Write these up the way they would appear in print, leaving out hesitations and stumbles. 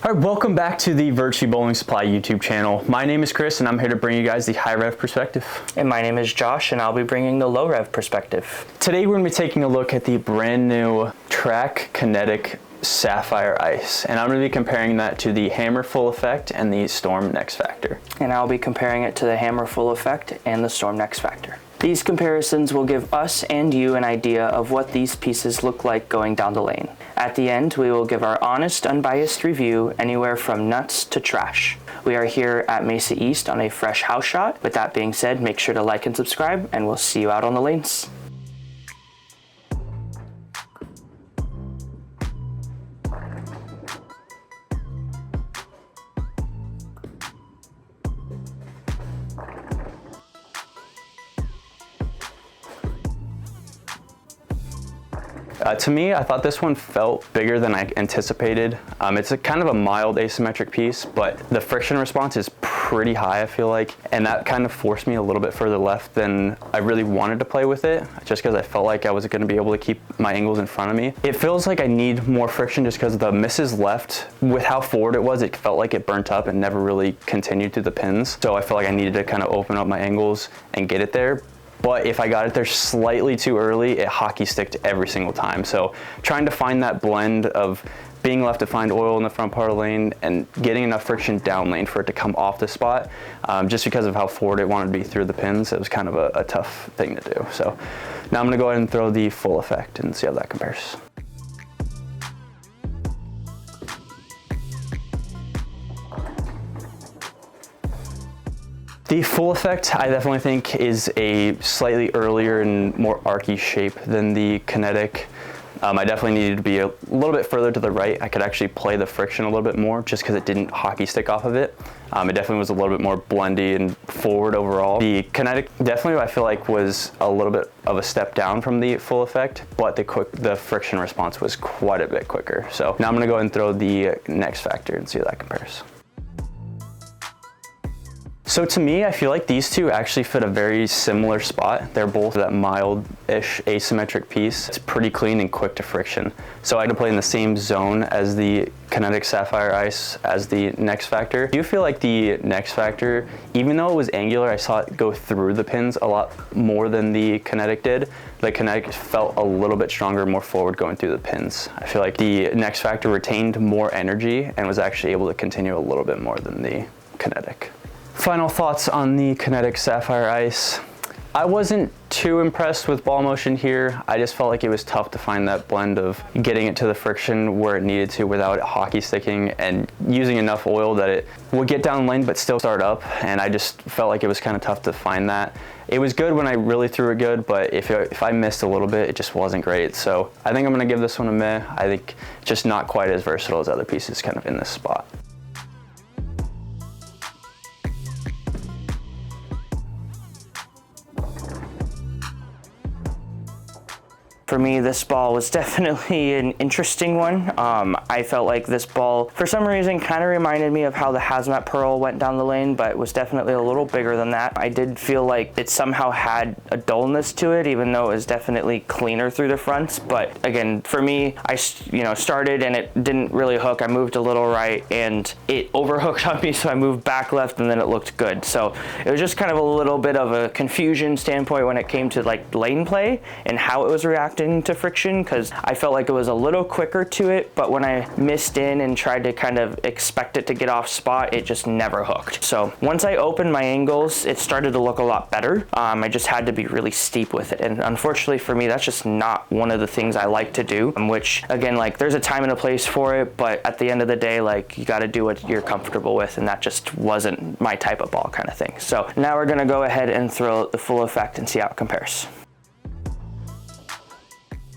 All right, welcome back to the Virtue Bowling Supply YouTube channel. My name is Chris and I'm here to bring you guys the high rev perspective. And my name is Josh and I'll be bringing the low rev perspective. Today we're going to be taking a look at the brand new Track Kinetic Sapphire Ice, and I'm going to be comparing that to the Hammer Full Effect and the Storm Next Factor. And I'll be comparing it to the Hammer Full Effect and the Storm Next Factor. These comparisons will give us and you an idea of what these pieces look like going down the lane. At the end, we will give our honest, unbiased review anywhere from nuts to trash. We are here at Mesa East on a fresh house shot. With that being said, make sure to like and subscribe, and we'll see you out on the lanes. To me, I thought this one felt bigger than I anticipated. It's a kind of a mild asymmetric piece, but the friction response is pretty high, I feel like, and that kind of forced me a little bit further left than I really wanted to play with it, just because I felt like I was going to be able to keep my angles in front of me. It feels like I need more friction just because the misses left, with how forward it was, it felt like it burnt up and never really continued to the pins. So I felt like I needed to kind of open up my angles and get it there. But if I got it there slightly too early, it hockey sticked every single time. So trying to find that blend of being left to find oil in the front part of the lane and getting enough friction down lane for it to come off the spot, just because of how forward it wanted to be through the pins, it was kind of a tough thing to do. So now I'm gonna go ahead and throw the full effect and see how that compares. The full effect, I definitely think, is a slightly earlier and more archy shape than the kinetic. I definitely needed to be a little bit further to the right. I could actually play the friction a little bit more just because it didn't hockey stick off of it. It definitely was a little bit more blendy and forward overall. The kinetic definitely, I feel like, was a little bit of a step down from the full effect, but the friction response was quite a bit quicker. So now I'm gonna go ahead and throw the next factor and see how that compares. So to me, I feel like these two actually fit a very similar spot. They're both that mild-ish asymmetric piece. It's pretty clean and quick to friction. So I had to play in the same zone as the Kinetic Sapphire Ice as the Next Factor. I do feel like the Next Factor, even though it was angular, I saw it go through the pins a lot more than the Kinetic did. The Kinetic felt a little bit stronger, more forward going through the pins. I feel like the Next Factor retained more energy and was actually able to continue a little bit more than the Kinetic. Final thoughts on the Kinetic Sapphire Ice. I wasn't too impressed with ball motion here. I just felt like it was tough to find that blend of getting it to the friction where it needed to without it hockey sticking and using enough oil that it would get down lane but still start up, and I just felt like it was kind of tough to find that. It was good when I really threw it good, but if I missed a little bit, it just wasn't great. So I think I'm gonna give this one a meh. I think just not quite as versatile as other pieces kind of in this spot. For me, this ball was definitely an interesting one. I felt like this ball, for some reason, kind of reminded me of how the Hazmat Pearl went down the lane, but was definitely a little bigger than that. I did feel like it somehow had a dullness to it, even though it was definitely cleaner through the fronts. But again, for me, I started and it didn't really hook. I moved a little right and it overhooked on me, so I moved back left and then it looked good. So it was just kind of a little bit of a confusion standpoint when it came to like lane play and how it was reacting to friction, because I felt like it was a little quicker to it, but when I missed in and tried to kind of expect it to get off spot, it just never hooked. So once I opened my angles, it started to look a lot better. I just had to be really steep with it, and unfortunately for me, that's just not one of the things I like to do, which again, like, there's a time and a place for it, but at the end of the day, like, you got to do what you're comfortable with, and that just wasn't my type of ball kind of thing. So now we're gonna go ahead and throw the full effect and see how it compares.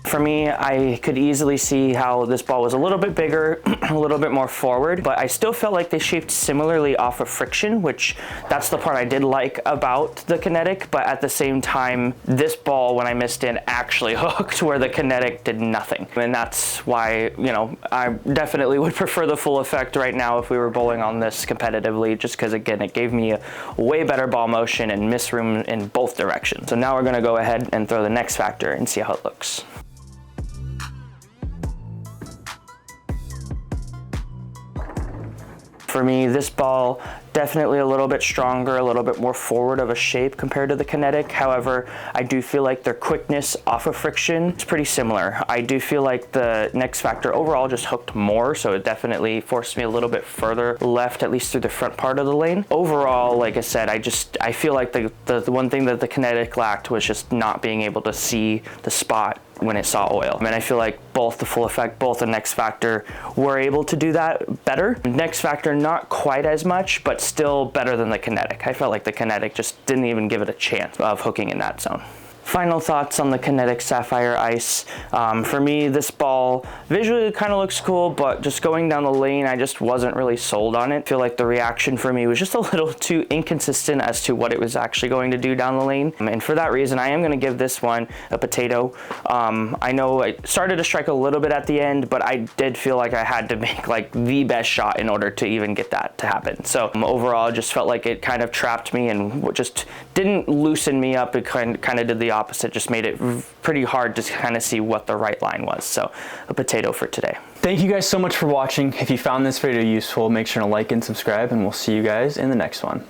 For me, I could easily see how this ball was a little bit bigger, a little bit more forward, but I still felt like they shaped similarly off of friction, which that's the part I did like about the Kinetic, but at the same time, this ball, when I missed in, actually hooked where the Kinetic did nothing. And that's why, you know, I definitely would prefer the full effect right now if we were bowling on this competitively, just because, again, it gave me a way better ball motion and miss room in both directions. So now we're gonna go ahead and throw the next factor and see how it looks. For me, this ball definitely a little bit stronger, a little bit more forward of a shape compared to the Kinetic. However, I do feel like their quickness off of friction is pretty similar. I do feel like the Next Factor overall just hooked more, so it definitely forced me a little bit further left, at least through the front part of the lane. Overall, like I said, I feel like the one thing that the Kinetic lacked was just not being able to see the spot when it saw oil. I feel like both the Full Effect, both the Next Factor were able to do that better. Next Factor not quite as much, but still better than the Kinetic. I felt like the Kinetic just didn't even give it a chance of hooking in that zone. Final thoughts on the Kinetic Sapphire Ice. For me, this ball visually kind of looks cool, but just going down the lane, I just wasn't really sold on it. I feel like the reaction for me was just a little too inconsistent as to what it was actually going to do down the lane. And for that reason, I am going to give this one a potato. I know I started to strike a little bit at the end, but I did feel like I had to make like the best shot in order to even get that to happen. So overall, I just felt like it kind of trapped me and just didn't loosen me up. It kind of did the opposite, just made it pretty hard to kind of see what the right line was. So a potato for today. Thank you guys so much for watching. If you found this video useful, make sure to like and subscribe, and we'll see you guys in the next one.